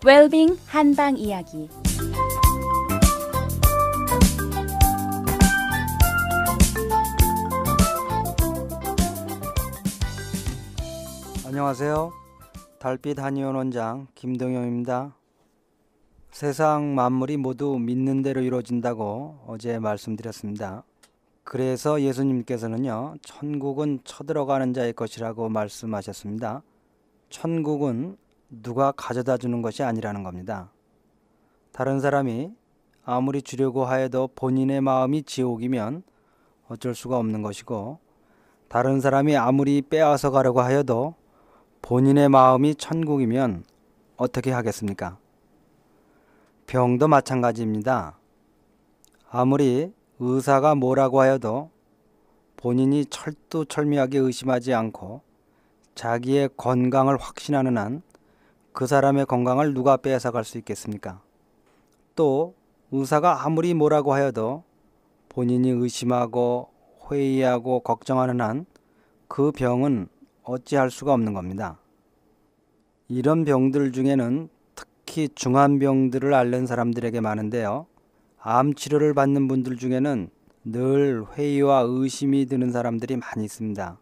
웰빙 한방 이야기. 안녕하세요. 달빛 한의원 원장 김동영입니다. 세상 만물이 모두 믿는 대로 이루어진다고 어제 말씀드렸습니다. 그래서 예수님께서는요, 천국은 쳐들어가는 자의 것이라고 말씀하셨습니다. 천국은 누가 가져다 주는 것이 아니라는 겁니다. 다른 사람이 아무리 주려고 하여도 본인의 마음이 지옥이면 어쩔 수가 없는 것이고, 다른 사람이 아무리 빼앗아 가려고 하여도 본인의 마음이 천국이면 어떻게 하겠습니까? 병도 마찬가지입니다. 아무리 의사가 뭐라고 하여도 본인이 철두철미하게 의심하지 않고 자기의 건강을 확신하는 한 그 사람의 건강을 누가 빼앗아갈 수 있겠습니까? 또 의사가 아무리 뭐라고 하여도 본인이 의심하고 회의하고 걱정하는 한 그 병은 어찌할 수가 없는 겁니다. 이런 병들 중에는 특히 중한 병들을 앓는 사람들에게 많은데요. 암 치료를 받는 분들 중에는 늘 회의와 의심이 드는 사람들이 많이 있습니다.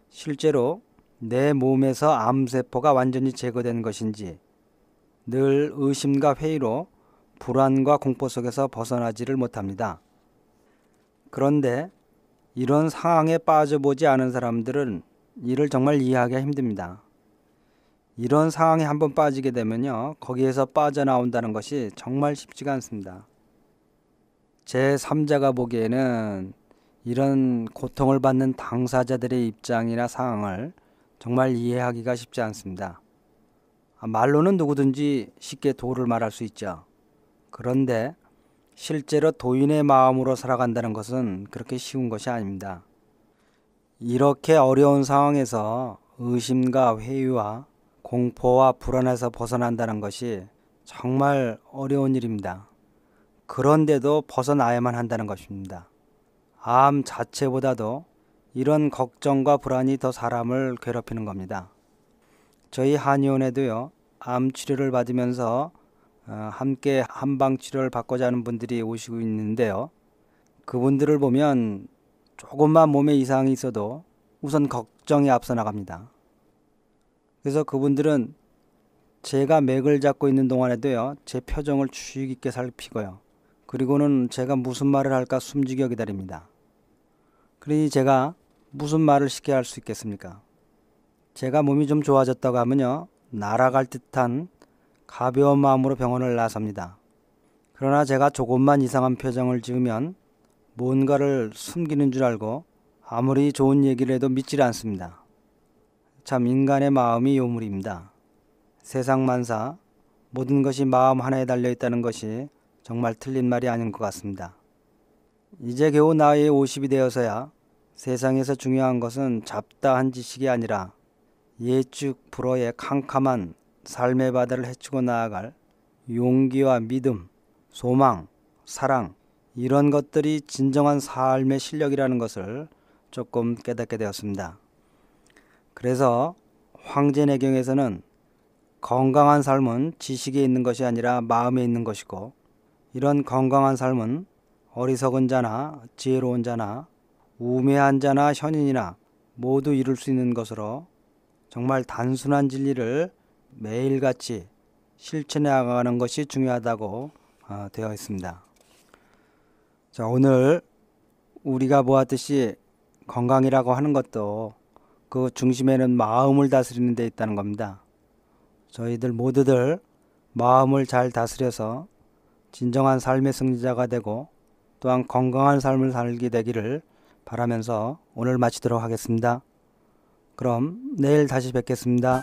실제로 내 몸에서 암세포가 완전히 제거된 것인지 늘 의심과 회의로 불안과 공포 속에서 벗어나지를 못합니다. 그런데 이런 상황에 빠져보지 않은 사람들은 이를 정말 이해하기가 힘듭니다. 이런 상황에 한번 빠지게 되면요, 거기에서 빠져나온다는 것이 정말 쉽지가 않습니다. 제3자가 보기에는 이런 고통을 받는 당사자들의 입장이나 상황을 정말 이해하기가 쉽지 않습니다. 말로는 누구든지 쉽게 도를 말할 수 있죠. 그런데 실제로 도인의 마음으로 살아간다는 것은 그렇게 쉬운 것이 아닙니다. 이렇게 어려운 상황에서 의심과 회의와 공포와 불안에서 벗어난다는 것이 정말 어려운 일입니다. 그런데도 벗어나야만 한다는 것입니다. 암 자체보다도 이런 걱정과 불안이 더 사람을 괴롭히는 겁니다. 저희 한의원에도요, 암 치료를 받으면서 함께 한방 치료를 받고자 하는 분들이 오시고 있는데요. 그분들을 보면 조금만 몸에 이상이 있어도 우선 걱정이 앞서 나갑니다. 그래서 그분들은 제가 맥을 잡고 있는 동안에도요, 제 표정을 주의 깊게 살피고요. 그리고는 제가 무슨 말을 할까 숨죽여 기다립니다. 그러니 제가 무슨 말을 쉽게 할 수 있겠습니까? 제가 몸이 좀 좋아졌다고 하면요, 날아갈 듯한 가벼운 마음으로 병원을 나섭니다. 그러나 제가 조금만 이상한 표정을 지으면 뭔가를 숨기는 줄 알고 아무리 좋은 얘기를 해도 믿질 않습니다. 참 인간의 마음이 요물입니다. 세상 만사 모든 것이 마음 하나에 달려있다는 것이 정말 틀린 말이 아닌 것 같습니다. 이제 겨우 나이 50이 되어서야 세상에서 중요한 것은 잡다한 지식이 아니라 예측 불허의 캄캄한 삶의 바다를 헤치고 나아갈 용기와 믿음, 소망, 사랑, 이런 것들이 진정한 삶의 실력이라는 것을 조금 깨닫게 되었습니다. 그래서 황제내경에서는 건강한 삶은 지식에 있는 것이 아니라 마음에 있는 것이고, 이런 건강한 삶은 어리석은 자나 지혜로운 자나 우매한 자나 현인이나 모두 이룰 수 있는 것으로 정말 단순한 진리를 매일같이 실천해 나가는 것이 중요하다고 되어 있습니다. 자, 오늘 우리가 보았듯이 건강이라고 하는 것도 그 중심에는 마음을 다스리는 데 있다는 겁니다. 저희들 모두들 마음을 잘 다스려서 진정한 삶의 승리자가 되고 또한 건강한 삶을 살게 되기를 바라면서 오늘 마치도록 하겠습니다. 그럼 내일 다시 뵙겠습니다.